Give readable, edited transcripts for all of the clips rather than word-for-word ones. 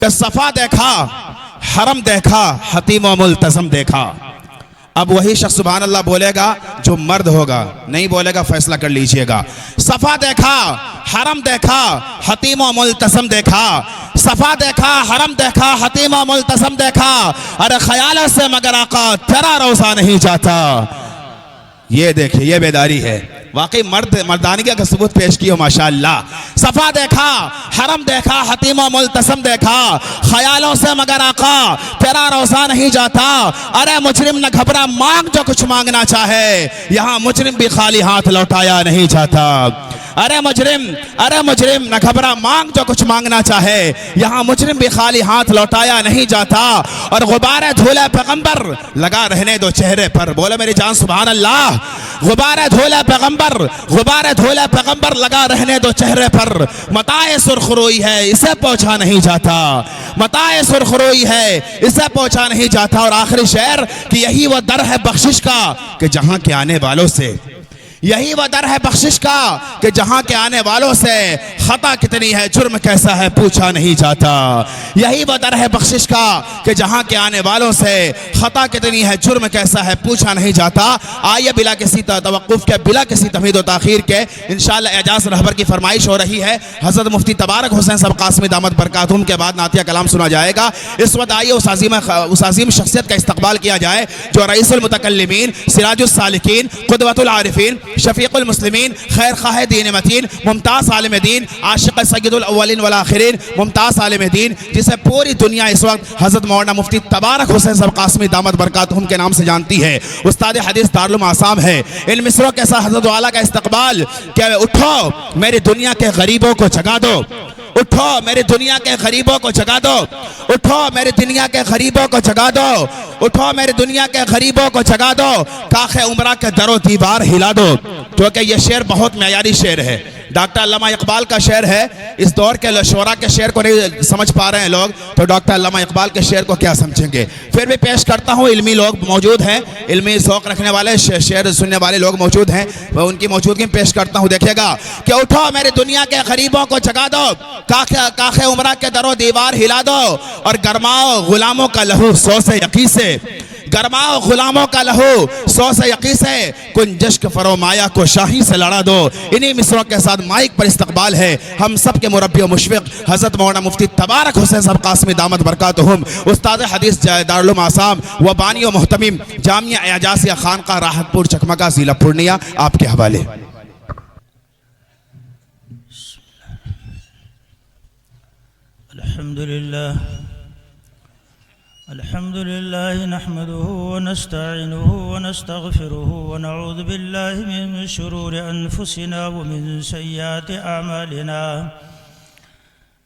کہ صفا دیکھا، حرم دیکھا، حتیم و ملتزم دیکھا۔ اب وہی شخص سبحان اللہ بولے گا جو مرد ہوگا، نہیں بولے گا فیصلہ کر لیجئے گا۔ صفا دیکھا، حرم دیکھا، حتیم و ملتزم دیکھا۔ صفا دیکھا، حرم دیکھا، حتیم و ملتزم دیکھا، ارے خیالوں سے مگر آقا تیرا روزہ نہیں جاتا۔ یہ دیکھیں، یہ بیداری ہے، واقعی مردانگی کا ثبوت پیش کی ہو ماشاءاللہ۔ صفا دیکھا، حرم دیکھا، حتیم و ملتزم دیکھا، خیالوں سے مگر آقا تیرا روزہ نہیں جاتا۔ ارے مجرم نہ گھبرا، مانگ جو کچھ مانگنا چاہے، یہاں مجرم بھی خالی ہاتھ لوٹایا نہیں جاتا۔ ارے مجرم نہ گھبرا، مانگ جو کچھ مانگنا چاہے، یہاں مجرم بھی خالی ہاتھ لوٹایا نہیں جاتا۔ اور غبار دھولے پیغمبر لگا رہنے دو چہرے پر، بولے میری جان سبحان اللہ۔ غبار دھولے پیغمبر لگا رہنے دو چہرے پر، متاع سرخ روئی ہے اسے پوچھا نہیں جاتا، متاع سرخ روئی ہے اسے پوچھا نہیں جاتا۔ اور آخری شعر کہ یہی وہ در ہے بخشش کا کہ جہاں کے آنے والوں سے، یہی وہ در ہے بخشش کا کہ جہاں کے آنے والوں سے خطا کتنی ہے جرم کیسا ہے پوچھا نہیں جاتا۔ یہی وہ در ہے بخشش کا کہ جہاں کے آنے والوں سے خطا کتنی ہے جرم کیسا ہے پوچھا نہیں جاتا۔ آئیے بلا کسی توقف کے، بلا کسی تمہید و تاخیر کے، انشاءاللہ اعجاز رہبر کی فرمائش ہو رہی ہے، حضرت مفتی تبارک حسین صاحب قاسمی دامت برکاتہم کے بعد نعتیہ کلام سنا جائے گا۔ اس وقت آئیے اس عظیم شخصیت کا استقبال کیا جائے جو رئیس المتکلمین، سراج السالکین، قدوۃ العارفین، شفیق المسلمین، خیر خواہ دین متین، ممتاز عالم دین، عاشق سید الاولین والآخرین، ممتاز عالم دین، جسے پوری دنیا اس وقت حضرت مولانا مفتی تبارک حسین صاحب قاسمی دامت برکاتہم کے نام سے جانتی ہے، استاد حدیث دارالعلوم آسام ہے۔ ان مصروں کے ساتھ حضرت والا کا استقبال کہ اٹھو میری دنیا کے غریبوں کو جگا دو، اٹھو میری دنیا کے غریبوں کو جگا دو، اٹھو میری دنیا کے غریبوں کو جگا دو، اٹھو میری دنیا کے غریبوں کو جگا دو، کاخ عمرہ کے در و دیوار ہلا دو۔ کیونکہ یہ شعر بہت معیاری شعر ہے، ڈاکٹر علامہ اقبال کا شعر ہے۔ اس دور کے شعراء کے شعر کو نہیں سمجھ پا رہے ہیں لوگ تو ڈاکٹر علامہ اقبال کے شعر کو کیا سمجھیں گے۔ پھر بھی پیش کرتا ہوں، علمی لوگ موجود ہیں، علمی ذوق رکھنے والے، شعر سننے والے لوگ موجود ہیں، وہ ان کی موجودگی میں پیش کرتا ہوں۔ دیکھیے گا کہ اٹھو میری دنیا کے غریبوں کو جگا دو، کاخ عمرہ کے در و دیوار ہلا دو، اور گرماؤ غلاموں کا لہو سو سے یقین سے، گرماؤ غلاموں کا لہو سو سے یقین سے، کن جشک فرومایا کو شاہی سے لڑا دو۔ انہی مصروں کے ساتھ مائک پر استقبال ہے ہم سب کے مربی و مشفق حضرت مولانا مفتی تبارک حسین صاحب قاسمی دامت برکاتہم، استاد حدیث دارالعلوم آسام و بانی و محتمم جامعہ اعجازیہ خانقاہ راحت پور چکمکہ ضلع پورنیہ، آپ کے حوالے۔ الحمد لله نحمده ونستعينه ونستغفره ونعوذ بالله من شرور أنفسنا ومن سيئات أعمالنا،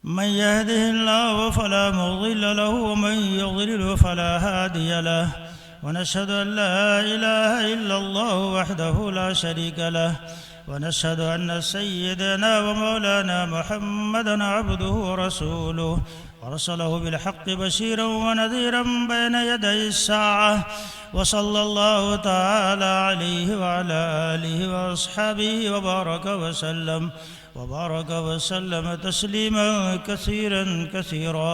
من يهده الله فلا مضل له ومن يضلل فلا هادي له، ونشهد أن لا إله إلا الله وحده لا شريك له، ونشهد أن سيدنا ومولانا محمدًا عبده ورسوله، ورسله بالحق بشيرا ونذيرا بين يدي الساعة، وصلى الله تعالى عليه وعلى آله وأصحابه وبارك وسلم تسليما كثيرا كثيرا.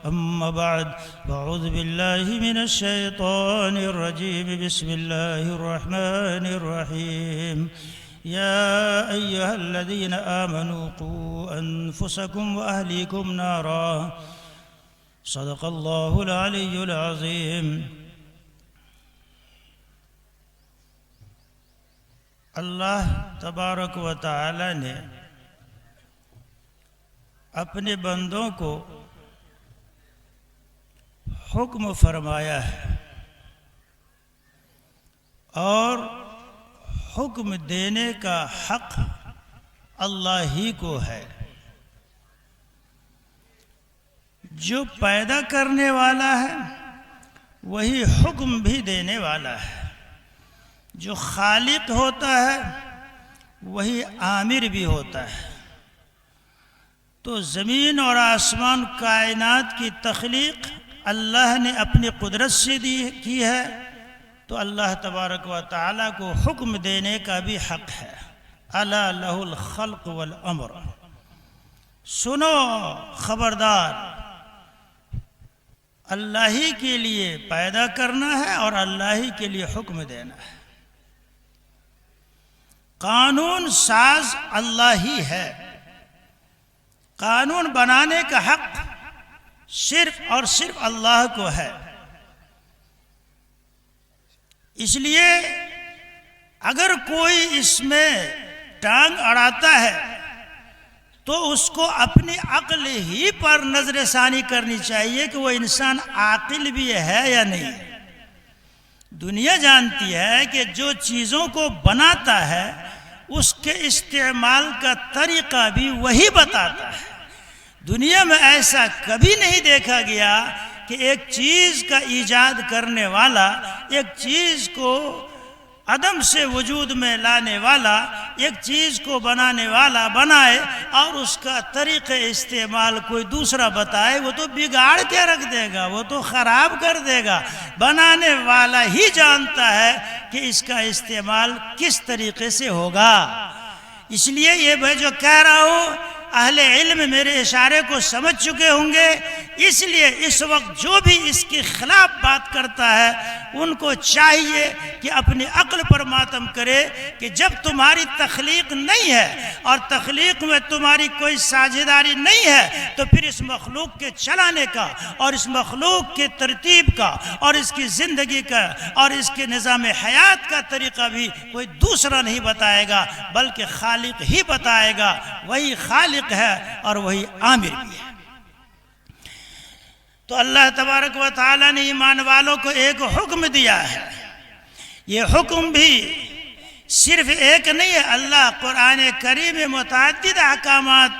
أما بعد، فأعوذ بالله من الشيطان الرجيم، بسم الله الرحمن الرحيم. يا أيها الذين آمنوا قوا أنفسكم وأهليكم نارا، صدق الله العلي العظيم. اللہ تبارک و تعالی نے اپنے بندوں کو حکم فرمایا ہے اور حکم دینے کا حق اللہ ہی کو ہے۔ جو پیدا کرنے والا ہے وہی حکم بھی دینے والا ہے، جو خالق ہوتا ہے وہی عامر بھی ہوتا ہے۔ تو زمین اور آسمان کائنات کی تخلیق اللہ نے اپنی قدرت سے کی ہے، تو اللہ تبارک و تعالیٰ کو حکم دینے کا بھی حق ہے۔ الا لہ الخلق والامر، سنو خبردار، اللہ ہی کے لیے پیدا کرنا ہے اور اللہ ہی کے لیے حکم دینا ہے۔ قانون ساز اللہ ہی ہے، قانون بنانے کا حق صرف اور صرف اللہ کو ہے۔ اس لیے اگر کوئی اس میں ٹانگ اڑاتا ہے تو اس کو اپنی عقل ہی پر نظر ثانی کرنی چاہیے کہ وہ انسان عاقل بھی ہے یا نہیں۔ دنیا جانتی ہے کہ جو چیزوں کو بناتا ہے اس کے استعمال کا طریقہ بھی وہی بتاتا ہے۔ دنیا میں ایسا کبھی نہیں دیکھا گیا کہ ایک چیز کا ایجاد کرنے والا، ایک چیز کو عدم سے وجود میں لانے والا، ایک چیز کو بنانے والا بنائے اور اس کا طریقہ استعمال کوئی دوسرا بتائے، وہ تو بگاڑ کے رکھ دے گا، وہ تو خراب کر دے گا۔ بنانے والا ہی جانتا ہے کہ اس کا استعمال کس طریقے سے ہوگا۔ اس لیے یہ میں جو کہہ رہا ہوں اہل علم میرے اشارے کو سمجھ چکے ہوں گے، اس لیے اس وقت جو بھی اس کے خلاف بات کرتا ہے ان کو چاہیے کہ اپنی عقل پر ماتم کرے کہ جب تمہاری تخلیق نہیں ہے اور تخلیق میں تمہاری کوئی ساجھیداری نہیں ہے تو پھر اس مخلوق کے چلانے کا اور اس مخلوق کے ترتیب کا اور اس کی زندگی کا اور اس کے نظام حیات کا طریقہ بھی کوئی دوسرا نہیں بتائے گا بلکہ خالق ہی بتائے گا۔ وہی خالق ہے اور وہی عامر بھی ہے۔ تو اللہ تبارک و تعالی نے ایمان والوں کو ایک حکم دیا ہے۔ یہ حکم بھی صرف ایک نہیں ہے، اللہ قرآن کریم میں متعدد احکامات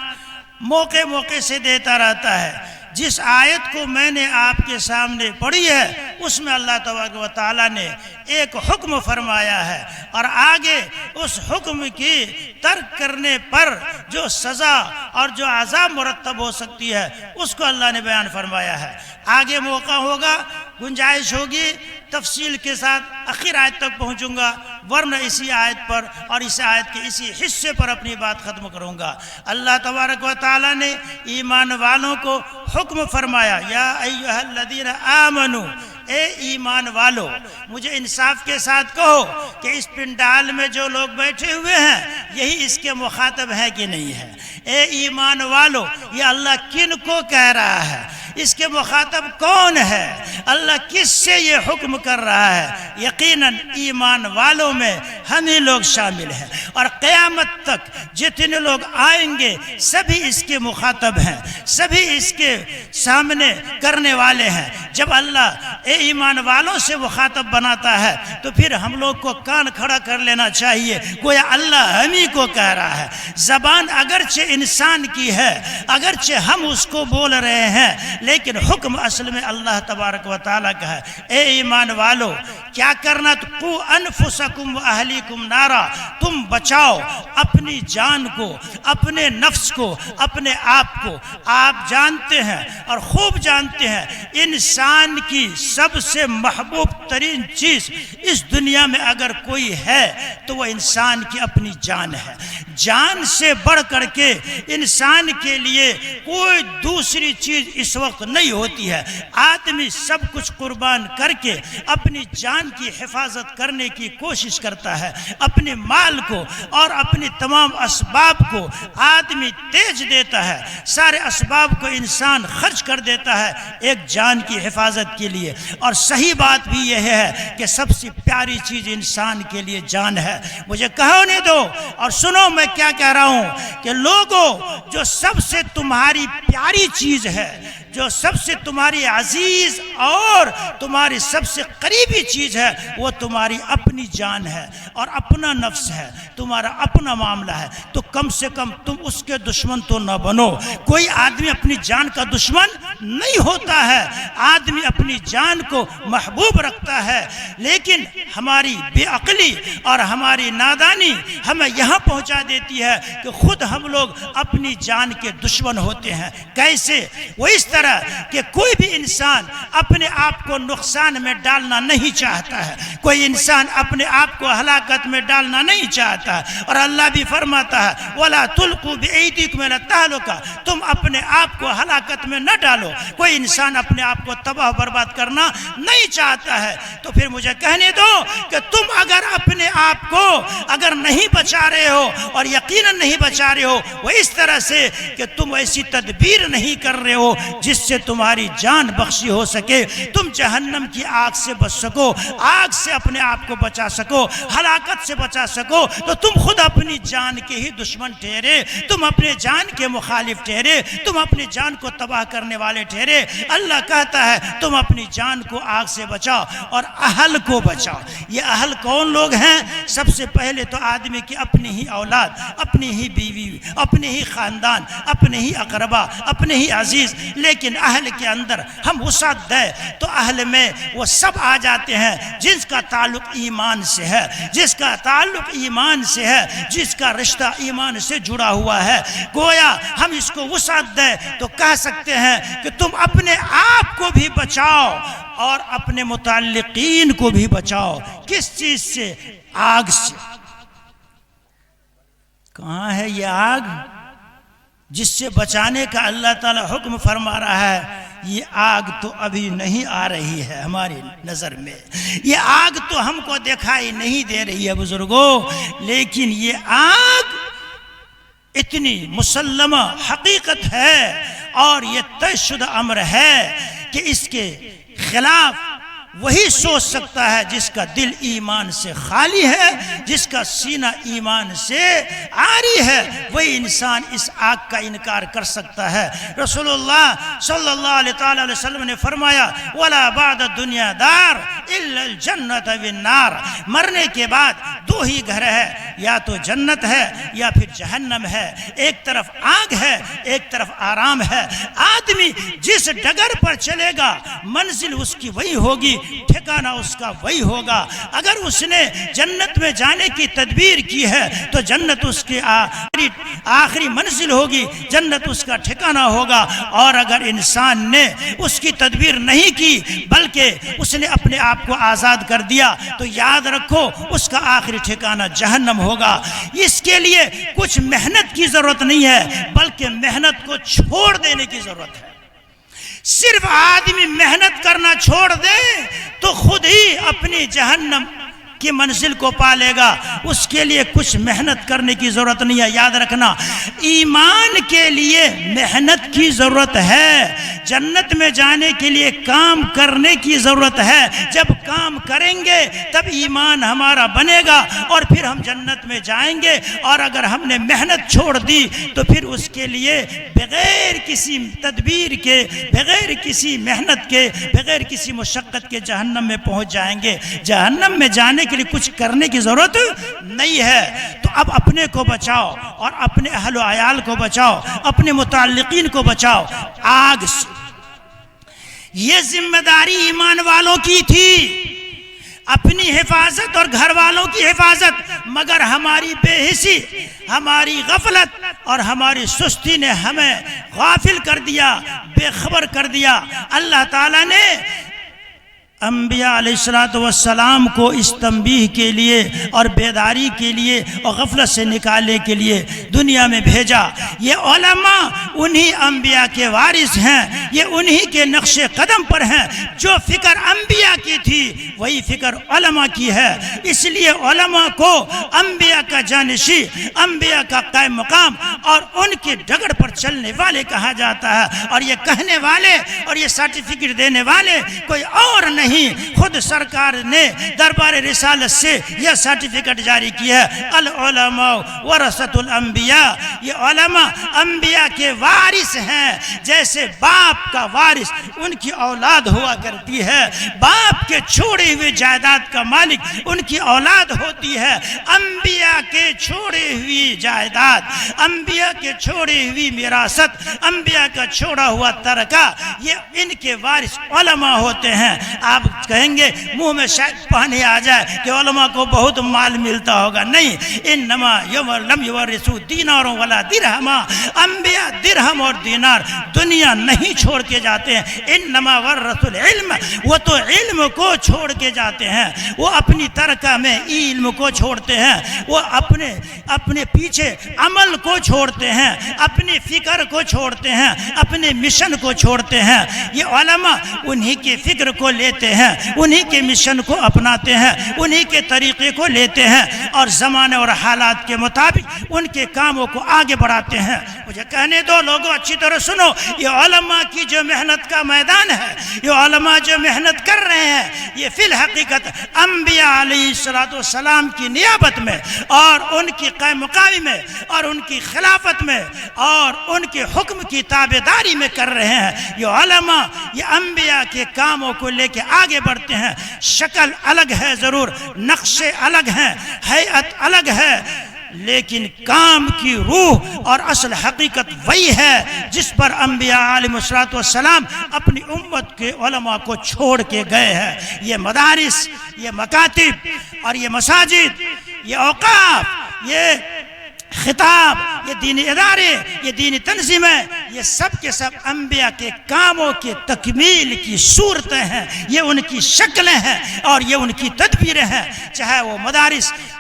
موقع موقع سے دیتا رہتا ہے۔ جس آیت کو میں نے آپ کے سامنے پڑھی ہے اس میں اللہ تبارک و تعالی نے ایک حکم فرمایا ہے اور آگے اس حکم کی ترک کرنے پر جو سزا اور جو عذاب مرتب ہو سکتی ہے اس کو اللہ نے بیان فرمایا ہے۔ آگے موقع ہوگا، گنجائش ہوگی، تفصیل کے ساتھ آخر آیت تک پہنچوں گا، ورنہ اسی آیت پر اور اس آیت کے اسی حصے پر اپنی بات ختم کروں گا۔ اللہ تبارک و تعالی نے ایمان والوں کو حکم فرمایا، یا ایھا الذین آمنوا، اے ایمان والو، مجھے انصاف کے ساتھ کہو کہ اس پنڈال میں جو لوگ بیٹھے ہوئے ہیں یہی اس کے مخاطب ہے کہ نہیں ہے؟ اے ایمان والو، یہ اللہ کن کو کہہ رہا ہے؟ اس کے مخاطب کون ہے؟ اللہ کس سے یہ حکم کر رہا ہے؟ یقیناً ایمان والوں میں ہم ہی لوگ شامل ہیں، اور قیامت تک جتنے لوگ آئیں گے سبھی اس کے مخاطب ہیں، سبھی اس کے سامنے کرنے والے ہیں۔ جب اللہ اے ایمان والوں سے مخاطب بناتا ہے تو پھر ہم لوگ کو کان کھڑا کر لینا چاہیے، گویا اللہ ہم ہی کو کہہ رہا ہے۔ زبان اگرچہ انسان کی ہے، اگرچہ ہم اس کو بول رہے ہیں، لیکن حکم اصل میں اللہ تبارک و تعالیٰ کا ہے۔ اے ایمان والو، کیا کرنا؟ قو انفسکم و اہلیکم نارا، تم بچاؤ اپنی جان کو، اپنے نفس کو، اپنے آپ کو۔ آپ جانتے ہیں اور خوب جانتے ہیں انسان کی سب سے محبوب ترین چیز اس دنیا میں اگر کوئی ہے تو وہ انسان کی اپنی جان ہے۔ جان سے بڑھ کر کے انسان کے لیے کوئی دوسری چیز اس وقت نہیں ہوتی ہے۔ آدمی سب کچھ قربان کر کے اپنی جان کی حفاظت کرنے کی کوشش کرتا ہے، اپنے مال کو اور اپنی تمام اسباب کو آدمی تیج دیتا ہے، سارے اسباب کو انسان خرچ کر دیتا ہے ایک جان کی حفاظت کے لیے۔ اور صحیح بات بھی یہ ہے کہ سب سے پیاری چیز انسان کے لیے جان ہے۔ مجھے کہنے دو اور سنو میں کیا کہہ رہا ہوں کہ لوگوں، جو سب سے تمہاری پیاری چیز ہے، جو سب سے تمہاری عزیز اور تمہاری سب سے قریبی چیز ہے، وہ تمہاری اپنی جان ہے اور اپنا نفس ہے، تمہارا اپنا معاملہ ہے۔ تو کم سے کم تم اس کے دشمن تو نہ بنو۔ کوئی آدمی اپنی جان کا دشمن نہیں ہوتا ہے، آدمی اپنی جان کو محبوب رکھتا ہے، لیکن ہماری بے عقلی اور ہماری نادانی ہمیں یہاں پہنچا دیتی دیتی ہے کہ خود ہم لوگ اپنی جان کے دشمن ہوتے ہیں. کیسے؟ وہ اس طرح کہ کوئی بھی انسان اپنے آپ کو نقصان میں ڈالنا نہیں چاہتا ہے, کوئی انسان اپنے آپ کو ہلاکت میں ڈالنا نہیں چاہتا ہے. اور اللہ بھی فرماتا ہے وَلَا تُلْقُوا بِأَيْدِيكُمْ إِلَى التَّهْلُكَةِ, تم اپنے آپ کو ہلاکت میں نہ ڈالو. کوئی انسان اپنے آپ کو تباہ برباد کرنا نہیں چاہتا ہے. تو پھر مجھے کہنے دو کہ تم اگر اپنے آپ کو اگر نہیں بچا رہے ہو, اور یقیناً نہیں بچا رہے ہو, وہ اس طرح سے کہ تم ایسی تدبیر نہیں کر رہے ہو جس سے تمہاری جان بخشی ہو سکے, تم جہنم کی آگ سے بچ سکو, آگ سے اپنے آپ کو بچا سکو, ہلاکت سے بچا سکو, تو تم خود اپنی جان کے ہی دشمن ٹھہرے, تم اپنے جان کے مخالف ٹھہرے, تم اپنی جان کو تباہ کرنے والے ٹھہرے. اللہ کہتا ہے تم اپنی جان کو آگ سے بچاؤ اور اہل کو بچاؤ. یہ اہل کون لوگ ہیں؟ سب سے پہلے تو آدمی کی اپنی ہی اولاد, اپنی ہی بیوی, اپنے ہی خاندان, اپنے ہی اقربا, اپنے ہی عزیز. لیکن اہل کے اندر ہم وسعت دیں تو اہل میں وہ سب آ جاتے ہیں جس کا تعلق ایمان سے ہے, جس کا تعلق ایمان سے ہے, جس کا رشتہ ایمان سے جڑا ہوا ہے. گویا ہم اس کو وسعت دیں تو کہہ سکتے ہیں کہ تم اپنے آپ کو بھی بچاؤ اور اپنے متعلقین کو بھی بچاؤ. کس چیز سے؟ آگ سے. کہاں ہے یہ آگ جس سے بچانے کا اللہ تعالی حکم فرما رہا ہے؟ یہ آگ تو ابھی نہیں آ رہی ہے ہماری نظر میں, یہ آگ تو ہم کو دکھائی نہیں دے رہی ہے بزرگوں, لیکن یہ آگ اتنی مسلمہ حقیقت ہے اور یہ طے شدہ امر ہے کہ اس کے خلاف وہی سوچ سکتا ہے جس کا دل ایمان سے خالی ہے, جس کا سینہ ایمان سے عاری ہے. وہی انسان اس آگ کا انکار کر سکتا ہے. رسول اللہ صلی اللہ علیہ وسلم نے فرمایا وَلَا بَعْدَ الدُّنْيَا دَارٌ إِلَّا الْجَنَّةَ وَالنَّارُ, مرنے کے بعد دو ہی گھر ہے, یا تو جنت ہے یا پھر جہنم ہے. ایک طرف آگ ہے, ایک طرف آرام ہے. آدمی جس ڈگر پر چلے گا منزل اس کی وہی ہوگی, ٹھکانہ اس کا وہی ہوگا. اگر اس نے جنت میں جانے کی تدبیر کی ہے تو جنت اس کی آخری منزل ہوگی, جنت اس کا ٹھکانہ ہوگا. اور اگر انسان نے اس کی تدبیر نہیں کی بلکہ اس نے اپنے آپ کو آزاد کر دیا تو یاد رکھو اس کا آخری ٹھکانہ جہنم ہوگا. اس کے لیے کچھ محنت کی ضرورت نہیں ہے بلکہ محنت کو چھوڑ دینے کی ضرورت ہے. صرف آدمی محنت کرنا چھوڑ دے تو خود ہی اپنی جہنم کی منزل کو پالے گا. اس کے لیے کچھ محنت کرنے کی ضرورت نہیں ہے. یاد رکھنا ایمان کے لیے محنت کی ضرورت ہے, جنت میں جانے کے لیے کام کرنے کی ضرورت ہے. جب کام کریں گے تب ایمان ہمارا بنے گا اور پھر ہم جنت میں جائیں گے. اور اگر ہم نے محنت چھوڑ دی تو پھر اس کے لیے بغیر کسی تدبیر کے, بغیر کسی محنت کے, بغیر کسی مشقت کے جہنم میں پہنچ جائیں گے. جہنم میں جانے کے لیے کچھ کرنے کی ضرورت نہیں ہے. تو اب اپنے کو بچاؤ اور اپنے اہل و عیال کو بچاؤ, اپنے متعلقین کو بچاؤ آگ سے. یہ ذمہ داری ایمان والوں کی تھی, اپنی حفاظت اور گھر والوں کی حفاظت. مگر ہماری بے حسی, ہماری غفلت اور ہماری سستی نے ہمیں غافل کر دیا, بے خبر کر دیا. اللہ تعالیٰ نے انبیاء علیہ السلام کو اس تنبیہ کے لیے اور بیداری کے لیے اور غفلت سے نکالنے کے لیے دنیا میں بھیجا. یہ علماء انہی انبیاء کے وارث ہیں, یہ انہی کے نقش قدم پر ہیں. جو فکر انبیاء کی تھی وہی فکر علماء کی ہے. اس لیے علماء کو انبیاء کا جانشی, انبیاء کا قائم مقام اور ان کے ڈگر پر چلنے والے کہا جاتا ہے. اور یہ کہنے والے اور یہ سرٹیفکیٹ دینے والے کوئی اور نہیں, خود سرکار نے دربار رسالت سے یہ سرٹیفکیٹ جاری کیا ہے. العلماء ورثۃ الانبیاء, یہ علماء انبیاء کے وارث ہیں، جیسے باپ کا وارث ان کی اولاد ہوا کرتی ہے، باپ کے چھوڑے ہوئے جائیداد کا مالک ان کی اولاد ہوتی ہے۔ انبیاء کے چھوڑے ہوئی جائیداد، انبیاء کے چھوڑے ہوئی میراثت، انبیاء کا چھوڑا ہوا ترکہ، یہ ان کے وارث علماء ہوتے ہیں۔ آپ کہیں گے منہ میں شاید پانی آ جائے کہ علماء کو بہت مال ملتا ہوگا، نہیں، انما لم یورثوا دینارا ولا درہما، انبیاء درہم اور دینار دنیا نہیں چھوڑ کے جاتے ہیں، انما ورثوا العلم، وہ تو علم کو چھوڑ کے جاتے ہیں، وہ اپنی ترکہ میں علم کو چھوڑتے ہیں، وہ اپنے پیچھے عمل کو چھوڑتے ہیں، اپنی فکر کو چھوڑتے ہیں، اپنے مشن کو چھوڑتے ہیں۔ یہ علماء انہی کے فکر کو لیتے ہیں، انہی کے مشن کو اپناتے ہیں، انہی کے طریقے کو لیتے ہیں اور زمانے اور حالات کے مطابق ان کے کاموں کو آگے بڑھاتے ہیں۔ مجھے کہنے دو لوگوں، اچھی طرح سنو، یہ علماء کی جو محنت کا میدان ہے، یہ علماء جو محنت کر رہے ہیں، یہ فی الحقیقت انبیاء علیہ السلام کی نیابت میں اور ان کی قائم مقامی میں اور ان کی خلافت میں اور ان کے حکم کی تابعداری میں کر رہے ہیں۔ یہ علماء یہ انبیاء کے کاموں کو لے کے آگے بڑھتے ہیں۔ شکل الگ ہے ضرور، نقشے الگ ہیں، ہیئت الگ ہے، لیکن کام کی روح اور اصل حقیقت وہی ہے جس پر انبیاء علیہ السلام اپنی امت کے علماء کو چھوڑ کے گئے ہیں۔ یہ مدارس، یہ مکاتب اور یہ مساجد، یہ اوقاف، یہ خطاب، یہ دینی ادارے، یہ دینی تنظیمیں، یہ سب کے سب انبیاء کے کاموں کے تکمیل کی صورتیں ہیں، یہ ان کی شکلیں ہیں اور یہ ان کی تدبیریں ہیں۔ چاہے وہ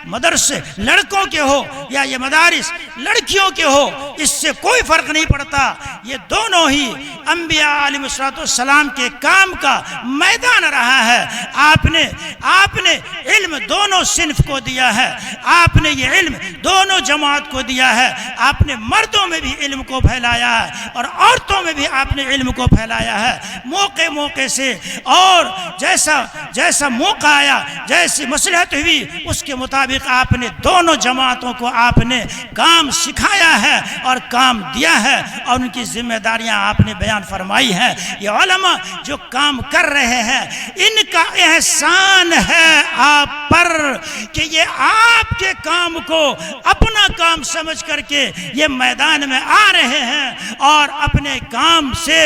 مدرسے لڑکوں کے ہو یا یہ مدارس لڑکیوں کے ہو، اس سے کوئی فرق نہیں پڑتا، یہ دونوں ہی انبیاء علیہ السلام کے کام کا میدان رہا ہے۔ آپ نے علم دونوں صنف کو دیا ہے، آپ نے یہ علم دونوں جماعت کو دیا ہے، آپ نے مردوں میں بھی علم کو پھیلایا ہے اور عورتوں میں بھی آپ نے علم کو پھیلایا ہے، موقع سے، اور جیسا موقع آیا، جیسی مصلحت ہوئی، اس کے مطابق آپ نے دونوں جماعتوں کو آپ نے کام سکھایا ہے اور کام دیا ہے اور ان کی ذمہ داریاں آپ نے بیان فرمائی ہیں۔ یہ علماء جو کام کر رہے ہیں، ان کا احسان ہے آپ پر کہ یہ آپ کے کام کو اپنا کام سمجھ کر کے یہ میدان میں آ رہے ہیں اور اپنے کام سے،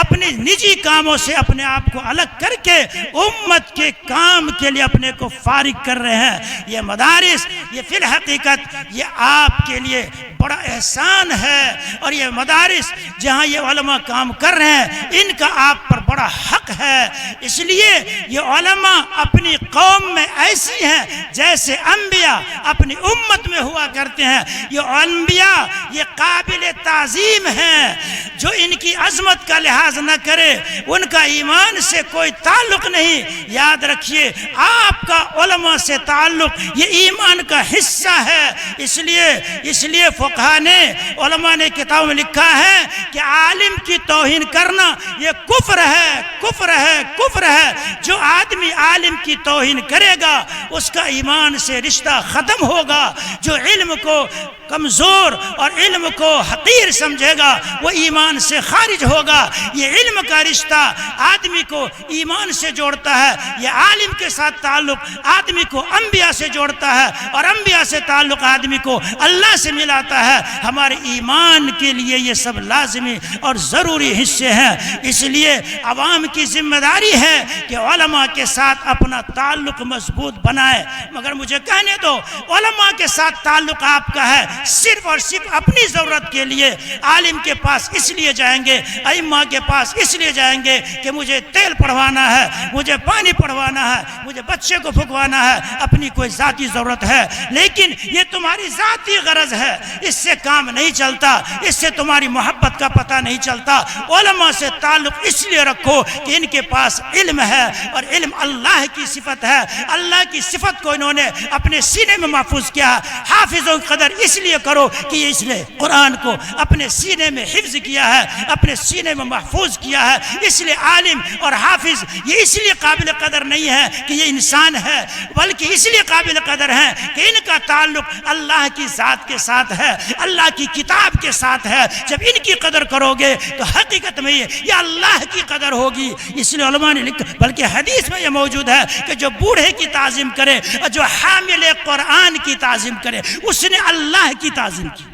اپنے نجی کاموں سے اپنے آپ کو الگ کر کے امت کے کام کے لیے اپنے کو فارغ کر رہے ہیں۔ یہ مدارس، یہ فی الحقیقت یہ آپ کے لیے بڑا احسان ہے، اور یہ مدارس جہاں یہ علماء کام کر رہے ہیں، ان کا آپ پر بڑا حق ہے۔ اس لیے یہ علماء اپنی قوم میں ایسی ہیں جیسے انبیاء اپنی امت میں ہوا کرتے ہیں۔ یہ انبیاء یہ قابل تعظیم ہیں، جو ان کی عظمت کا لحاظ نہ کرے ان کا ایمان سے کوئی تعلق نہیں۔ یاد رکھیے، آپ کا علماء سے تعلق یہ ایمان کا حصہ ہے۔ اس لیے فقہاء نے، علماء نے کتاب میں لکھا ہے کہ عالم کی توہین کرنا یہ کفر ہے۔ جو آدمی عالم کی توہین کرے گا اس کا ایمان سے رشتہ ختم ہوگا۔ جو علم کو کمزور اور علم کو حقیر سمجھے گا وہ ایمان سے خارج ہوگا۔ یہ علم کا رشتہ آدمی کو ایمان سے جوڑتا ہے، یہ عالم کے ساتھ تعلق آدمی کو انبیاء سے جوڑتا ہے، اور انبیاء سے تعلق آدمی کو اللہ سے ملاتا ہے۔ ہمارے ایمان کے لیے یہ سب لازمی اور ضروری حصے ہیں۔ اس لیے عوام کی ذمہ داری ہے کہ علماء کے ساتھ اپنا تعلق مضبوط بنائے۔ مگر مجھے کہنے دو، علماء کے ساتھ تعلق آپ کا ہے، صرف اور صرف اپنی ضرورت کے لیے عالم کے پاس اس لیے جائیں گے، ائمہ کے پاس اس لیے جائیں گے کہ مجھے تیل پڑھوانا ہے، مجھے پانی پڑھوانا ہے، مجھے بچے کو پھکوانا ہے، اپنی کوئی ذاتی ضرورت ہے، لیکن یہ تمہاری ذاتی غرض ہے، اس سے کام نہیں چلتا، اس سے تمہاری محبت کا پتہ نہیں چلتا۔ علماء سے تعلق اس لیے رکھو رکھو کہ ان کے پاس علم ہے اور علم اللہ کی صفت ہے، اللہ کی صفت کو انہوں نے اپنے سینے میں محفوظ کیا۔ حافظوں کی قدر اس لیے کرو کہ اس نے قرآن کو اپنے سینے میں حفظ کیا ہے، اپنے سینے میں محفوظ کیا ہے۔ اس لیے عالم اور حافظ یہ اس لیے قابل قدر نہیں ہے کہ یہ انسان ہے، بلکہ اس لیے قابل قدر ہے کہ ان کا تعلق اللہ کی ذات کے ساتھ ہے، اللہ کی کتاب کے ساتھ ہے۔ جب ان کی قدر کرو گے تو حقیقت میں یہ اللہ کی قدر ہوگی۔ اس لیے علماء نے لکھا، بلکہ حدیث میں یہ موجود ہے کہ جو بوڑھے کی تعظیم کرے اور جو حامل قرآن کی تعظیم کرے اس نے اللہ کی تعظیم کی،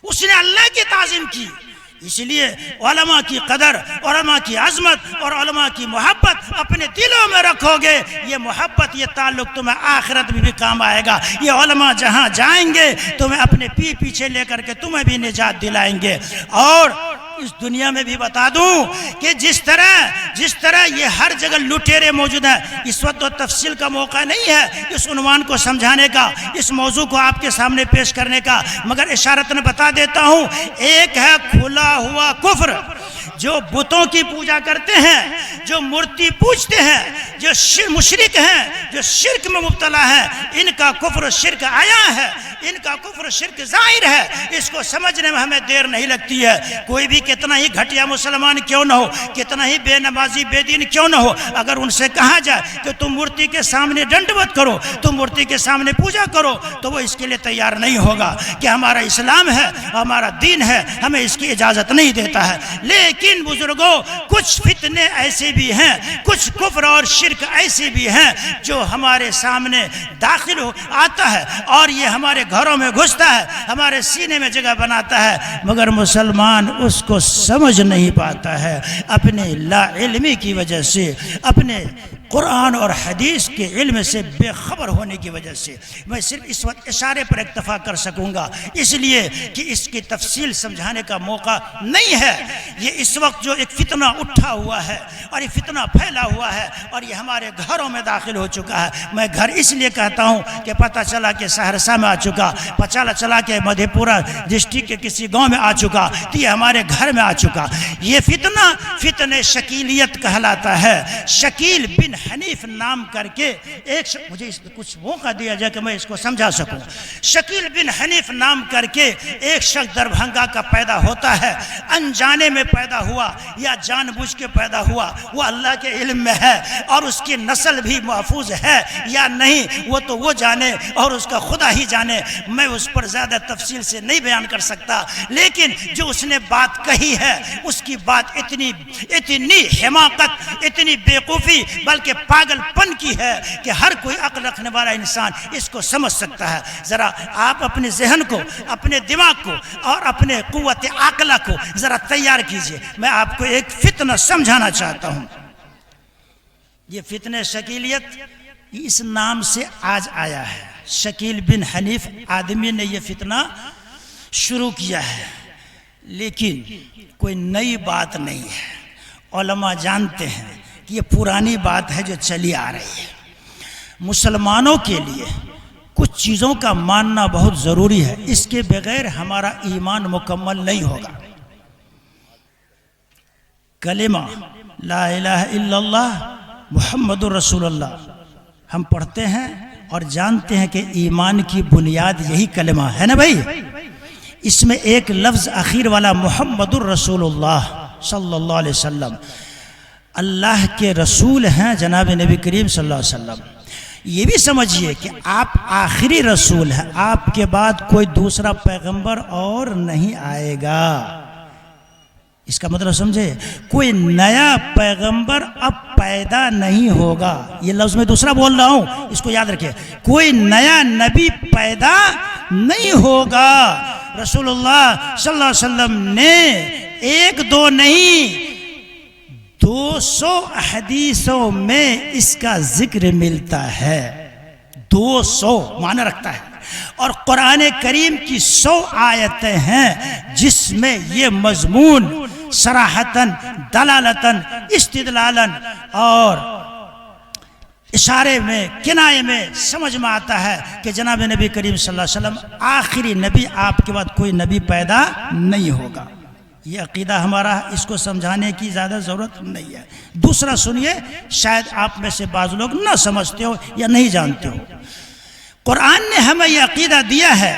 اس نے اللہ کی تعظیم کی۔ اس لیے علماء کی قدر، علماء کی عظمت اور علماء کی محبت اپنے دلوں میں رکھو گے، یہ محبت، یہ تعلق تمہیں آخرت میں بھی کام آئے گا۔ یہ علماء جہاں جائیں گے تمہیں اپنے پیچھے لے کر کے تمہیں بھی نجات دلائیں گے۔ اور اس دنیا میں بھی بتا دوں کہ جس طرح یہ ہر جگہ لٹیرے موجود ہیں، اس وقت تو تفصیل کا موقع نہیں ہے اس عنوان کو سمجھانے کا، اس موضوع کو آپ کے سامنے پیش کرنے کا، مگر اشارتاً بتا دیتا ہوں۔ ایک ہے کھلا ہوا کفر، جو بتوں کی پوجا کرتے ہیں، جو مورتی پوجتے ہیں، جو مشرک ہیں، جو شرک میں مبتلا ہیں، ان کا کفر شرک عیاں ہے، ان کا کفر شرک ظاہر ہے۔ اس کو سمجھنے میں ہمیں دیر نہیں لگتی ہے۔ کوئی بھی کتنا ہی گھٹیا مسلمان کیوں نہ ہو، کتنا ہی بے نمازی بے دین کیوں نہ ہو، اگر ان سے کہا جائے کہ تم مورتی کے سامنے ڈنڈوت کرو، تم مورتی کے سامنے پوجا کرو، تو وہ اس کے لیے تیار نہیں ہوگا کہ ہمارا اسلام ہے، ہمارا دین ہے، ہمیں اس کی اجازت نہیں دیتا ہے۔ لیکن بزرگوں، کچھ فتنے ایسے بھی ہیں، کچھ کفر اور شرک ایسے بھی ہیں جو ہمارے سامنے داخل آتا ہے اور یہ ہمارے گھروں میں گھستا ہے، ہمارے سینے میں جگہ بناتا ہے، مگر مسلمان اس کو سمجھ نہیں پاتا ہے اپنے لا علمی کی وجہ سے، اپنے قرآن اور حدیث کے علم سے بے خبر ہونے کی وجہ سے۔ میں صرف اس وقت اشارے پر اکتفا کر سکوں گا، اس لیے کہ اس کی تفصیل سمجھانے کا موقع نہیں ہے۔ یہ اس وقت جو ایک فتنہ اٹھا ہوا ہے اور یہ فتنہ پھیلا ہوا ہے اور یہ ہمارے گھروں میں داخل ہو چکا ہے۔ میں گھر اس لیے کہتا ہوں کہ پتہ چلا کہ سہرسہ میں آ چکا، پتہ چلا کہ مدھے پورہ ڈسٹرکٹ کے کسی گاؤں میں آ چکا، تو یہ ہمارے گھر میں آ چکا۔ یہ فتنہ شکیلیت کہلاتا ہے۔ شکیل بن حنیف نام کر کے ایک مجھے اس میں کچھ موقع دیا جائے کہ میں اس کو سمجھا سکوں۔ شکیل بن حنیف نام کر کے ایک شخص دربھنگا کا پیدا ہوتا ہے، انجانے میں پیدا ہوا یا جان بوجھ کے پیدا ہوا وہ اللہ کے علم میں ہے، اور اس کی نسل بھی محفوظ ہے یا نہیں وہ تو وہ جانے اور اس کا خدا ہی جانے۔ میں اس پر زیادہ تفصیل سے نہیں بیان کر سکتا، لیکن جو اس نے بات کہی ہے اس کی بات اتنی حماقت، اتنی بیوقوفی بلکہ پاگل پن کی ہے کہ ہر کوئی عقل رکھنے والا انسان اس کو سمجھ سکتا ہے۔ ذرا آپ اپنے ذہن کو، اپنے دماغ کو اور اپنے قوت عقلہ کو ذرا تیار کیجئے۔ میں آپ کو ایک فتنہ سمجھانا چاہتا ہوں۔ یہ فتنہ شکیلیت اس نام سے آج آیا ہے۔ شکیل بن حنیف آدمی نے یہ فتنہ شروع کیا ہے، لیکن کوئی نئی بات نہیں ہے۔ علماء جانتے ہیں کہ یہ پرانی بات ہے جو چلی آ رہی ہے۔ مسلمانوں کے لیے کچھ چیزوں کا ماننا بہت ضروری ہے، اس کے بغیر ہمارا ایمان مکمل نہیں ہوگا۔ کلمہ لا الہ الا اللہ محمد رسول اللہ ہم پڑھتے ہیں اور جانتے ہیں کہ ایمان کی بنیاد یہی کلمہ ہے نا بھائی۔ اس میں ایک لفظ اخیر والا محمد الرسول اللہ صلی اللہ علیہ وسلم اللہ کے رسول ہیں جناب نبی کریم صلی اللہ علیہ وسلم۔ یہ بھی سمجھیے کہ آپ آخری رسول ہیں، آپ کے بعد کوئی دوسرا پیغمبر اور نہیں آئے گا۔ اس کا مطلب سمجھے، کوئی نیا پیغمبر اب پیدا نہیں ہوگا۔ یہ لفظ میں دوسرا بول رہا ہوں، اس کو یاد رکھیں، کوئی نیا نبی پیدا نہیں ہوگا۔ رسول اللہ صلی اللہ علیہ وسلم نے ایک دو نہیں 200 احادیثوں میں اس کا ذکر ملتا ہے۔ 200 معنی رکھتا ہے، اور قرآن کریم کی 100 آیتیں ہیں جس میں یہ مضمون صراحتاً، دلالتاً، استدلالاً اور اشارے میں، کنایے میں سمجھ میں آتا ہے کہ جناب نبی کریم صلی اللہ علیہ وسلم آخری نبی، آپ کے بعد کوئی نبی پیدا نہیں ہوگا۔ یہ عقیدہ ہمارا ہے، اس کو سمجھانے کی زیادہ ضرورت نہیں ہے۔ دوسرا سنیے، شاید آپ میں سے بعض لوگ نہ سمجھتے ہو یا نہیں جانتے ہو۔ قرآن نے ہمیں یہ عقیدہ دیا ہے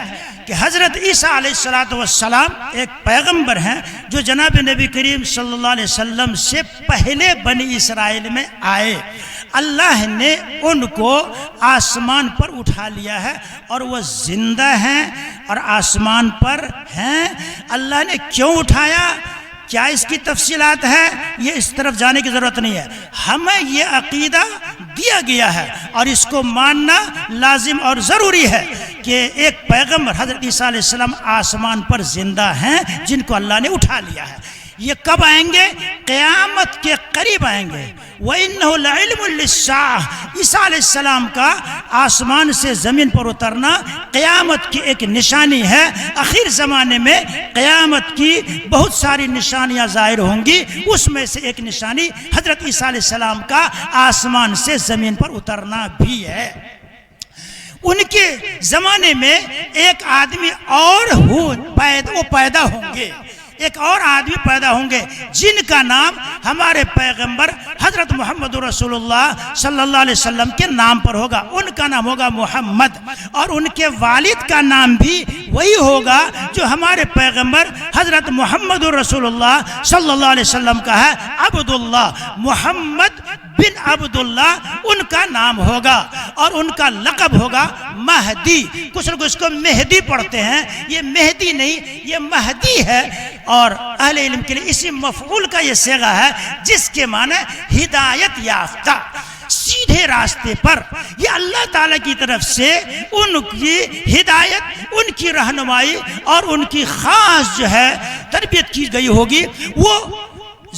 کہ حضرت عیسیٰ علیہ السلام ایک پیغمبر ہیں جو جناب نبی کریم صلی اللہ علیہ وسلم سے پہلے بنی اسرائیل میں آئے۔ اللہ نے ان کو آسمان پر اٹھا لیا ہے اور وہ زندہ ہیں اور آسمان پر ہیں۔ اللہ نے کیوں اٹھایا، کیا اس کی تفصیلات ہے، یہ اس طرف جانے کی ضرورت نہیں ہے۔ ہمیں یہ عقیدہ دیا گیا ہے اور اس کو ماننا لازم اور ضروری ہے کہ ایک پیغمبر حضرت عیسیٰ علیہ السلام آسمان پر زندہ ہیں جن کو اللہ نے اٹھا لیا ہے۔ یہ کب آئیں گے؟ قیامت کے قریب آئیں گے۔ وَإِنَّهُ لَعِلْمٌ لِلسَّاعَةِ عیسیٰ علیہ السلام کا آسمان سے زمین پر اترنا قیامت کی ایک نشانی ہے۔ آخر زمانے میں قیامت کی بہت ساری نشانیاں ظاہر ہوں گی، اس میں سے ایک نشانی حضرت عیسیٰ علیہ السلام کا آسمان سے زمین پر اترنا بھی ہے۔ ان کے زمانے میں ایک آدمی اور وہ پیدا ہوں گے، ایک اور آدمی پیدا ہوں گے جن کا نام ہمارے پیغمبر حضرت محمد رسول اللہ صلی اللہ علیہ وسلم کے نام پر ہوگا۔ ان کا نام ہوگا محمد، اور ان کے والد کا نام بھی وہی ہوگا جو ہمارے پیغمبر حضرت محمد رسول اللہ صلی اللہ علیہ وسلم کا ہے، عبداللہ، محمد بن عبداللہ ان کا نام ہوگا، اور ان کا لقب ہوگا مہدی۔ کچھ لوگ اس کو مہدی پڑھتے ہیں، یہ مہدی نہیں، یہ مہدی ہے۔ اور اہل علم کے لیے اسی مفعول کا یہ صیغہ ہے جس کے معنی ہدایت یافتہ، سیدھے راستے پر۔ یہ اللہ تعالیٰ کی طرف سے ان کی ہدایت، ان کی رہنمائی اور ان کی خاص جو ہے تربیت کی گئی ہوگی۔ وہ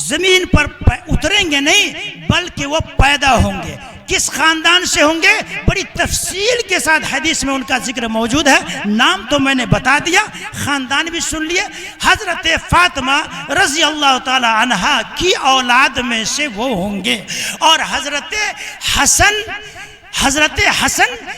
زمین پر اتریں گے نہیں بلکہ وہ پیدا ہوں گے۔ کس خاندان سے ہوں گے؟ بڑی تفصیل کے ساتھ حدیث میں ان کا ذکر موجود ہے، نام تو میں نے بتا دیا، خاندان بھی سن لیے۔ حضرت فاطمہ رضی اللہ تعالی عنہا کی اولاد میں سے وہ ہوں گے، اور حضرت حسن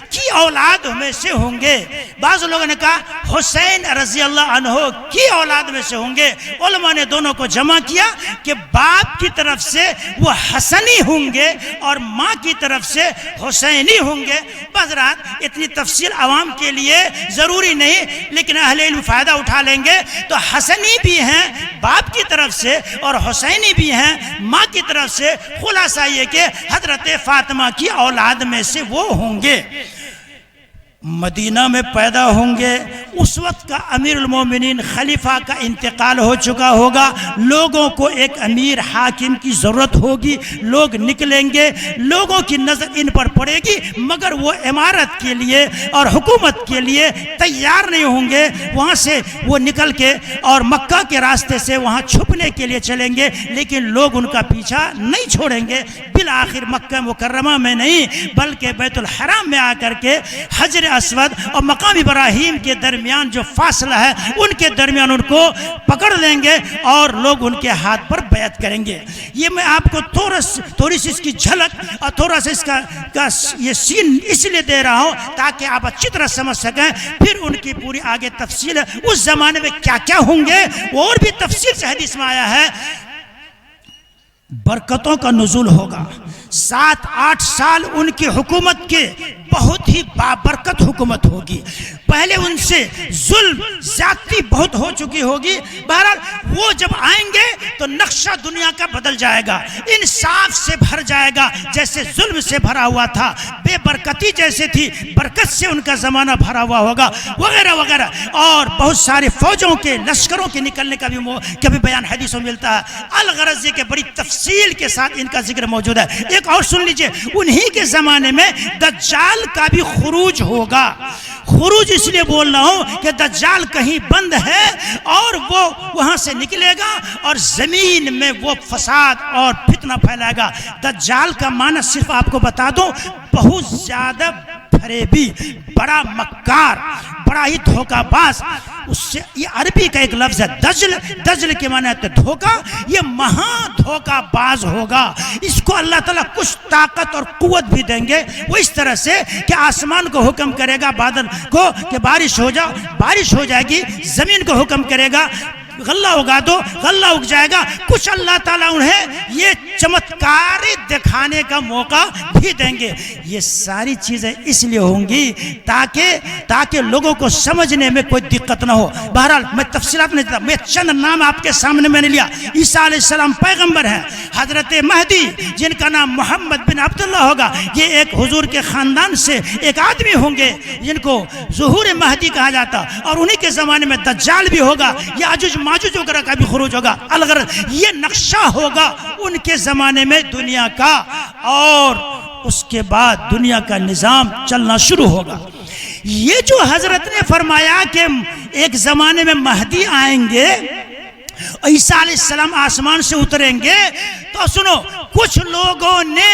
کی اولاد میں سے ہوں گے۔ بعض لوگوں نے کہا حسین رضی اللہ عنہ کی اولاد میں سے ہوں گے۔ علماء نے دونوں کو جمع کیا کہ باپ کی طرف سے وہ حسنی ہوں گے اور ماں کی طرف سے حسینی ہوں گے۔ بہرحال اتنی تفصیل عوام کے لیے ضروری نہیں، لیکن اہل علم فائدہ اٹھا لیں گے تو حسنی بھی ہیں باپ کی طرف سے اور حسینی بھی ہیں ماں کی طرف سے۔ خلاصہ یہ کہ حضرت فاطمہ کی اولاد میں سے وہ ہوں گے۔ مدینہ میں پیدا ہوں گے، اس وقت کا امیر المومنین خلیفہ کا انتقال ہو چکا ہوگا، لوگوں کو ایک امیر حاکم کی ضرورت ہوگی، لوگ نکلیں گے، لوگوں کی نظر ان پر پڑے گی، مگر وہ امارت کے لیے اور حکومت کے لیے تیار نہیں ہوں گے۔ وہاں سے وہ نکل کے اور مکہ کے راستے سے وہاں چھپنے کے لیے چلیں گے، لیکن لوگ ان کا پیچھا نہیں چھوڑیں گے۔ بالآخر مکہ مکرمہ میں نہیں بلکہ بیت الحرام میں آ کر کے حجر اسود اور مقام ابراہیم کے درمیان جو فاصلہ ہے ان کے درمیان ان کو پکڑ لیں گے اور لوگ ان کے ہاتھ پر بیعت کریں گے۔ یہ میں آپ کو تھوڑی سی اس کی جھلک اور تھوڑا سا اس کا یہ سین اس لیے دے رہا ہوں تاکہ آپ اچھی طرح سمجھ سکیں، پھر ان کی پوری آگے تفصیل ہے اس زمانے میں کیا کیا ہوں گے اور بھی تفصیل سے حدیث میں آیا ہے۔ برکتوں کا نزول ہوگا، 7-8 سال ان کی حکومت کے بہت ہی بابرکت حکومت ہوگی۔ پہلے ان سے ظلم زیادتی بہت ہو چکی ہوگی، بہرحال وہ جب آئیں گے تو نقشہ دنیا کا بدل جائے گا، انصاف سے بھر جائے گا جیسے ظلم سے بھرا ہوا تھا، بے برکتی جیسے تھی برکت سے ان کا زمانہ بھرا ہوا ہوگا، وغیرہ وغیرہ۔ اور بہت سارے فوجوں کے لشکروں کے نکلنے کا بھی بیان حدیثوں میں ملتا ہے۔ الغرض یہ کہ بڑی تفصیل کے ساتھ ان کا ذکر موجود ہے۔ ایک اور سن لیجئے، انہی کے زمانے میں دجال کا بھی خروج ہوگا۔ خروج اس لیے بول رہا ہوں کہ دجال کہیں بند ہے اور وہ وہاں سے نکلے گا اور زمین میں وہ فساد اور فتنہ پھیلائے گا۔ دجال کا معنی صرف آپ کو بتا دوں، بہت زیادہ فریبی، بڑا مکار، بڑا ہی دھوکہ باز۔ اس سے یہ عربی کا ایک لفظ ہے دجل، دجل کے معنی ہے دھوکہ، یہ مہا دھوکہ باز ہوگا۔ اس کو اللہ تعالیٰ کچھ طاقت اور قوت بھی دیں گے، وہ اس طرح سے کہ آسمان کو حکم کرے گا بادل کو کہ بارش ہو جاؤ، بارش ہو جائے گی، زمین کو حکم کرے گا غلہ اگا دو، غلہ اگ جائے گا۔ کچھ اللہ تعالیٰ انہیں یہ چمتکاری دکھانے کا موقع بھی دیں گے۔ یہ ساری چیزیں اس لیے ہوں گی تاکہ لوگوں کو سمجھنے میں کوئی دقت نہ ہو۔ بہرحال میں تفصیلات نہیں دیتا، میں چند نام آپ کے سامنے میں نے لیا۔ عیسیٰ علیہ السلام پیغمبر ہیں، حضرت مہدی جن کا نام محمد بن عبداللہ ہوگا، یہ ایک حضور کے خاندان سے ایک آدمی ہوں گے جن کو ظہور مہدی کہا جاتا، اور انہی کے زمانے میں دجال بھی ہوگا، یاجوج ماجوج وغیرہ کا بھی خروج ہوگا۔ الغرض یہ نقشہ ہوگا ان کے زمانے میں دنیا کا، اور اس کے بعد دنیا کا نظام چلنا شروع ہوگا۔ یہ جو حضرت نے فرمایا کہ ایک زمانے میں مہدی آئیں گے، عیسیٰ علیہ السلام آسمان سے اتریں گے، تو سنو، کچھ لوگوں نے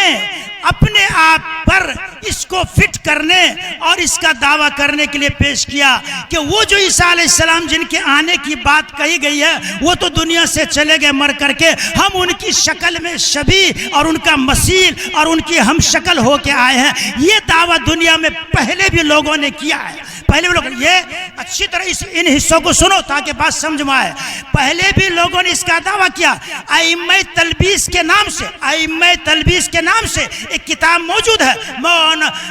اپنے آپ پر اس کو فٹ کرنے اور اس کا دعویٰ کرنے کے لیے پیش کیا کہ وہ جو عیسیٰ علیہ السلام جن کے آنے کی بات کہی گئی ہے وہ تو دنیا سے چلے گئے مر کر کے، ہم ان کی شکل میں شبیہ اور ان کا مثیل اور ان کی ہم شکل ہو کے آئے ہیں۔ یہ دعویٰ دنیا میں پہلے بھی لوگوں نے کیا ہے۔ پہلے بھی لوگ، یہ اچھی طرح ان حصوں کو سنو تاکہ بات سمجھ میں آئے۔ پہلے بھی لوگوں نے اس کا دعویٰ کیا۔ ائمہ تلبیس کے نام سے، ائمہ تلبیس کے نام سے ایک کتاب موجود ہے،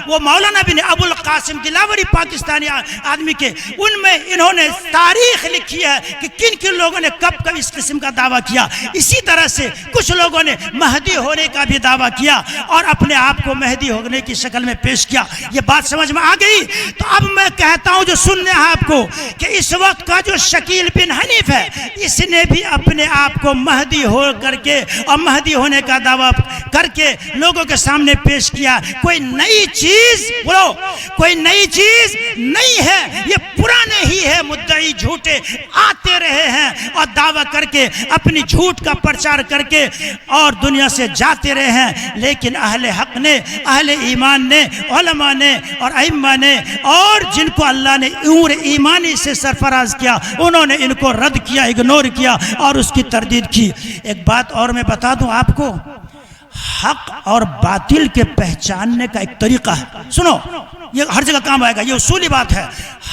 وہ مولانا بن ابو القاسم دلاوری پاکستانی آدمی کے، ان میں انہوں نے تاریخ لکھی ہے کہ کن کن لوگوں نے کب کب اس قسم کا دعویٰ کیا۔ اسی طرح سے کچھ لوگوں نے مہدی ہونے کا بھی دعویٰ کیا اور اپنے آپ کو مہدی ہونے کی شکل میں پیش کیا۔ یہ بات سمجھ میں آ گئی؟ تو اب میں کہتا ہوں جو سننے ہیں آپ کو کہ اس وقت کا جو شکیل بن حنیف ہے، اس نے بھی اپنے آپ کو مہدی ہو کر کے اور مہدی ہونے کا دعویٰ کر کے لوگوں کے سامنے پیش کیا۔ کوئی نئی چیز بولو، کوئی نئی چیز نہیں ہے، یہ پرانے ہی ہے۔ مدعی جھوٹے آتے رہے ہیں اور دعویٰ کر کے اپنی جھوٹ کا پرچار کر کے اور دنیا سے جاتے رہے ہیں، لیکن اہل حق نے، اہل ایمان نے، علماء نے اور ائمہ نے، اور جن کو اللہ نے امور ایمانی سے سرفراز کیا، انہوں نے ان کو رد کیا، اگنور کیا اور اس کی تردید کی۔ ایک بات اور میں بتا دوں آپ کو، حق اور باطل کے پہچاننے کا ایک طریقہ ہے۔ سنو، یہ ہر جگہ کام آئے گا، یہ اصولی بات ہے۔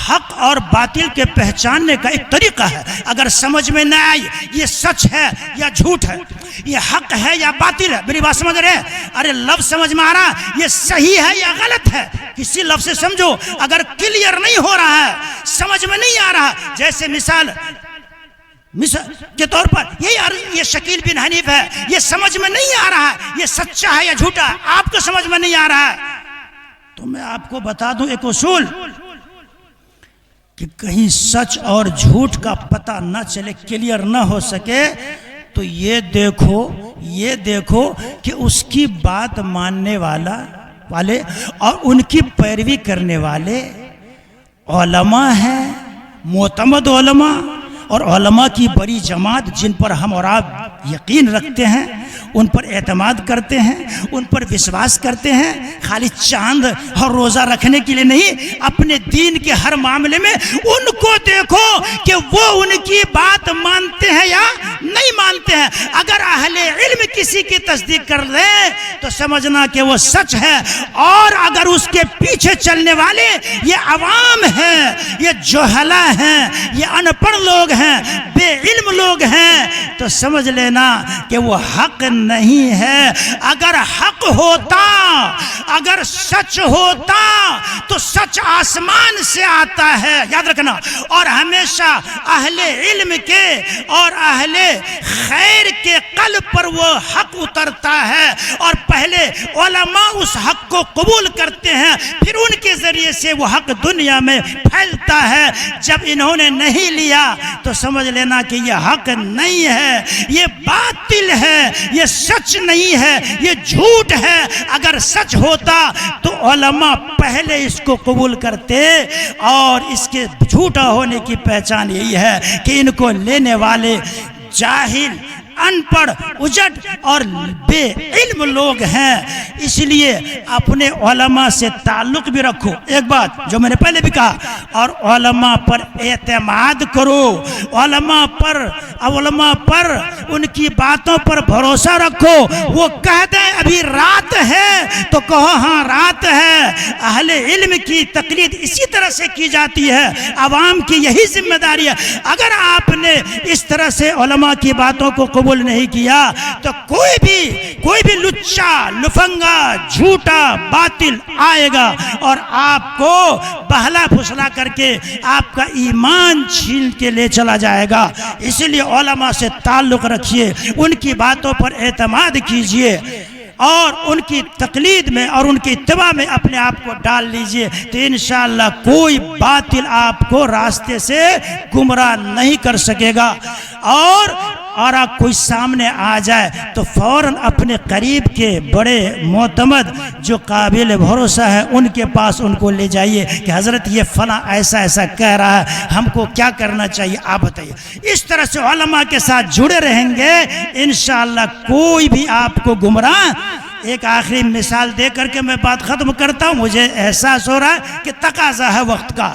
حق اور باطل کے پہچاننے کا ایک طریقہ ہے۔ اگر سمجھ میں نہ آئی یہ سچ ہے یا جھوٹ ہے، یہ حق ہے یا باطل ہے، میری بات سمجھ رہے ہیں؟ ارے لفظ سمجھ میں آ رہا ہے، یہ صحیح ہے یا غلط ہے، کسی لفظ سے سمجھو۔ اگر کلیئر نہیں ہو رہا ہے، سمجھ میں نہیں آ رہا، جیسے مثال کے طور پر یہ شکیل بن حنیف ہے، یہ سمجھ میں نہیں آ رہا ہے، یہ سچا ہے یا جھوٹا ہے، آپ کو سمجھ میں نہیں آ رہا ہے، تو میں آپ کو بتا دوں ایک اصول کہ کہیں سچ اور جھوٹ کا پتہ نہ چلے، کلیئر نہ ہو سکے، تو یہ دیکھو کہ اس کی بات ماننے والے اور ان کی پیروی کرنے والے علماء ہیں، معتمد علماء اور علماء کی بڑی جماعت جن پر ہم اور آپ یقین رکھتے ہیں، ان پر اعتماد کرتے ہیں، ان پر وشواس کرتے ہیں، خالی چاند اور روزہ رکھنے کے لیے نہیں، اپنے دین کے ہر معاملے میں ان کو دیکھو کہ وہ ان کی بات مانتے ہیں یا نہیں مانتے ہیں۔ اگر اہل علم کسی کی تصدیق کر لیں تو سمجھنا کہ وہ سچ ہے، اور اگر اس کے پیچھے چلنے والے یہ عوام ہیں، یہ جہلا ہیں، یہ ان پڑھ لوگ ہیں، بے علم لوگ ہیں، تو سمجھ لینا کہ وہ حق نہیں ہے۔ اگر حق ہوتا، اگر سچ ہوتا تو سچ آسمان سے آتا ہے، یاد رکھنا، اور ہمیشہ اہل علم کے اور اہل خیر کے قلب پر وہ حق اترتا ہے، اور پہلے علماء اس حق کو قبول کرتے ہیں، پھر ان کے ذریعے سے وہ حق دنیا میں پھیلتا ہے۔ جب انہوں نے نہیں لیا تو سمجھ لینا کہ یہ حق نہیں ہے، یہ باطل ہے، یہ سچ نہیں ہے، یہ جھوٹ ہے۔ اگر سچ ہوتا تو علماء پہلے اس کو قبول کرتے، اور اس کے جھوٹا ہونے کی پہچان یہی ہے کہ ان کو لینے والے جاہل ان پڑھ اجٹ اور بے علم لوگ ہیں، اس لیے اپنے علماء سے تعلق بھی رکھو۔ ایک بات جو میں نے پہلے بھی کہا، اور علماء پر اعتماد کرو، علماء پر ان کی باتوں پر بھروسہ رکھو۔ وہ کہہ دیں ابھی رات ہے تو کہو ہاں رات ہے۔ اہل علم کی تقلید اسی طرح سے کی جاتی ہے، عوام کی یہی ذمہ داری ہے۔ اگر آپ نے اس طرح سے علماء کی باتوں کو قبول نہیں کیا تو کوئی بھی لچا لفنگا جھوٹا باطل آئے گا اور آپ کو بہلا پھسلا کر کے آپ کا ایمان چھین کے لے چلا جائے گا۔ اس لیے علماء سے تعلق رکھیے، ان کی باتوں پر اعتماد کیجئے اور ان کی تقلید میں اور ان کی اتباع میں اپنے آپ کو ڈال لیجئے، تو انشاءاللہ کوئی باطل آپ کو راستے سے گمراہ نہیں کر سکے گا۔ اور آپ کوئی سامنے آ جائے تو فوراً اپنے قریب کے بڑے معتمد جو قابل بھروسہ ہے ان کے پاس ان کو لے جائیے کہ حضرت یہ فلاں ایسا کہہ رہا ہے، ہم کو کیا کرنا چاہیے آپ بتائیے۔ اس طرح سے علماء کے ساتھ جڑے رہیں گے انشاءاللہ کوئی بھی آپ کو گمراہ۔ ایک آخری مثال دے کر کے میں بات ختم کرتا ہوں، مجھے احساس ہو رہا ہے کہ تقاضا ہے وقت کا۔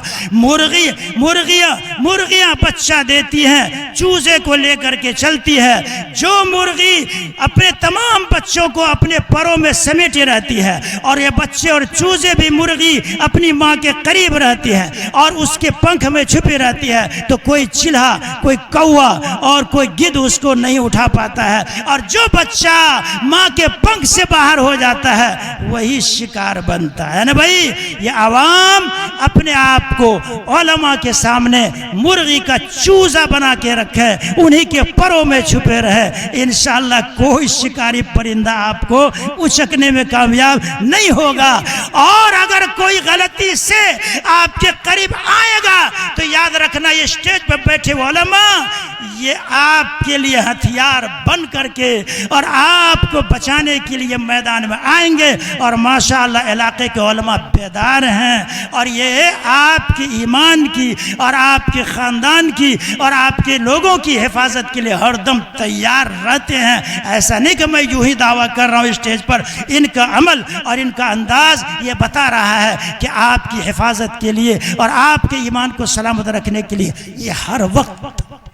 مرغیاں بچہ دیتی ہیں، چوزے کو لے کر کے چلتی ہے۔ جو مرغی اپنے تمام بچوں کو اپنے پروں میں سمیٹے رہتی ہے، اور یہ بچے اور چوزے بھی مرغی اپنی ماں کے قریب رہتی ہے اور اس کے پنکھ میں چھپی رہتی ہے، تو کوئی چلہا، کوئی کوا اور کوئی گدھ اس کو نہیں اٹھا پاتا ہے، اور جو بچہ ماں کے پنکھ سے باہر ہو جاتا ہے وہی شکار بنتا ہے نا بھائی۔ یہ عوام اپنے آپ کو علماء کے سامنے مرغی کا چوزا بنا کے رکھے، انہی کے پروں میں چھپے رہے، انشاءاللہ کوئی شکاری پرندہ آپ کو اچکنے میں کامیاب نہیں ہوگا۔ اور اگر کوئی غلطی سے آپ کے قریب آئے گا تو یاد رکھنا یہ اسٹیج پہ بیٹھے علماء یہ آپ کے لیے ہتھیار بن کر کے اور آپ کو بچانے کے لیے میدان میں آئیں گے، اور ماشاءاللہ علاقے کے علماء بیدار ہیں، اور یہ آپ کی ایمان کی اور آپ کے خاندان کی اور آپ کے لوگوں کی حفاظت کے لیے ہر دم تیار رہتے ہیں۔ ایسا نہیں کہ میں یوں ہی دعویٰ کر رہا ہوں اسٹیج پر، ان کا عمل اور ان کا انداز یہ بتا رہا ہے کہ آپ کی حفاظت کے لیے اور آپ کے ایمان کو سلامت رکھنے کے لیے یہ ہر وقت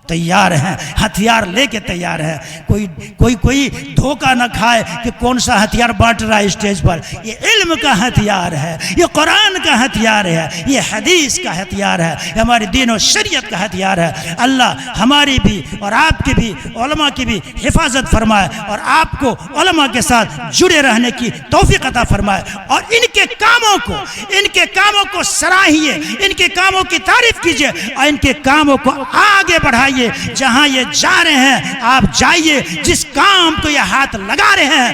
تیار ہیں، ہتھیار لے کے تیار ہے۔ کوئی دھوکہ نہ کھائے کہ کون سا ہتھیار بانٹ رہا ہے اسٹیج پر۔ یہ علم کا ہتھیار ہے، یہ قرآن کا ہتھیار ہے، یہ حدیث کا ہتھیار ہے، یہ ہماری دین و شریعت کا ہتھیار ہے۔ اللہ ہماری بھی اور آپ کی بھی علماء کی بھی حفاظت فرمائے، اور آپ کو علماء کے ساتھ جڑے رہنے کی توفیق عطا فرمائے، اور ان کے کاموں کو سراہیے، ان کے کاموں کی تعریف کیجئے، اور ان کے کاموں کو آگے بڑھائیے۔ جہاں یہ جا رہے ہیں آپ جائیے، جس کام کو یہ ہاتھ لگا رہے ہیں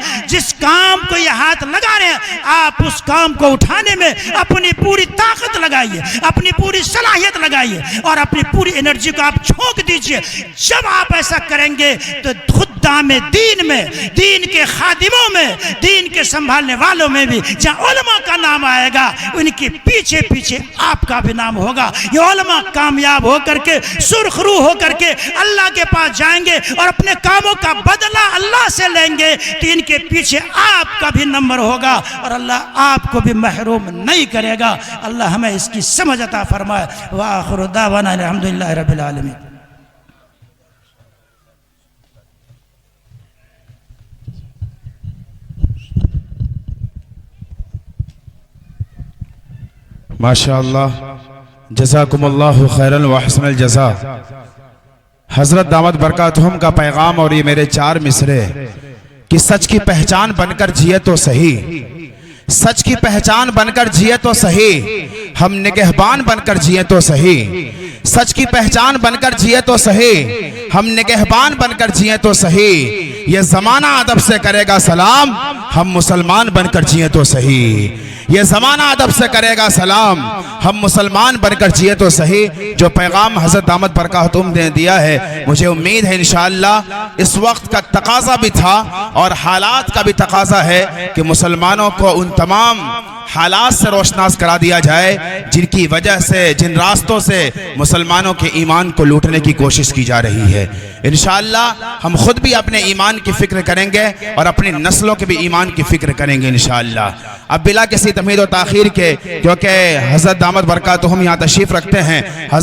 آپ اس کام کو اٹھانے میں اپنی پوری طاقت لگائیے، اپنی پوری صلاحیت لگائیے، اور اپنی پوری انرجی کو آپ جھونک دیجئے۔ جب آپ ایسا کریں گے تو خدام دین میں، دین کے خادموں میں، دین کے سنبھالنے والوں میں بھی جہاں علماء کا نام آئے گا ان کے پیچھے پیچھے آپ کا بھی نام ہوگا۔ یہ علماء کامیاب ہو کر کے سرخ روح ہو کر کے اللہ کے پاس جائیں گے اور اپنے کاموں کا بدلہ اللہ سے لیں گے، تو ان کے پیچھے آپ کا بھی نمبر ہوگا اور اللہ آپ کو بھی محروم نہیں کرے گا۔ اللہ ہمیں اس کی سمجھ عطا فرمائے۔ وآخر دعوانا الحمدللہ رب العالمین۔ ماشاءاللہ جزاکم اللہ خیرا وحسن الجزا۔ حضرت دامت برکاتہم کا پیغام اور یہ میرے 4 مصرے کہ سچ کی پہچان بن کر جیے تو صحیح، سچ کی پہچان بن کر جیے تو صحیح، ہم نگہبان بن کر جیے تو صحیح، سچ کی پہچان بن کر جیے تو صحیح، ہم نگہبان بن کر جیے تو صحیح، یہ زمانہ ادب سے کرے گا سلام، ہم مسلمان بن کر جیے تو صحیح، یہ زمانہ ادب سے کرے گا سلام، ہم مسلمان بن کر جیے تو صحیح۔ جو پیغام حضرت دامت برکاتہم نے دیا ہے مجھے امید ہے انشاءاللہ اس وقت کا تقاضا بھی تھا اور حالات کا بھی تقاضا ہے کہ مسلمانوں کو ان تمام حالات سے روشناس کرا دیا جائے جن کی وجہ سے، جن راستوں سے مسلمانوں کے ایمان کو لوٹنے کی کوشش کی جا رہی ہے۔ انشاءاللہ ہم خود بھی اپنے ایمان کی فکر کریں گے اور اپنی نسلوں کے بھی ایمان کی فکر کریں گے انشاءاللہ۔ اب بلا کسی تمہید و تاخیر کے، کیونکہ حضرت دامت برکاتہم یہاں تشریف رکھتے ہیں، حضرت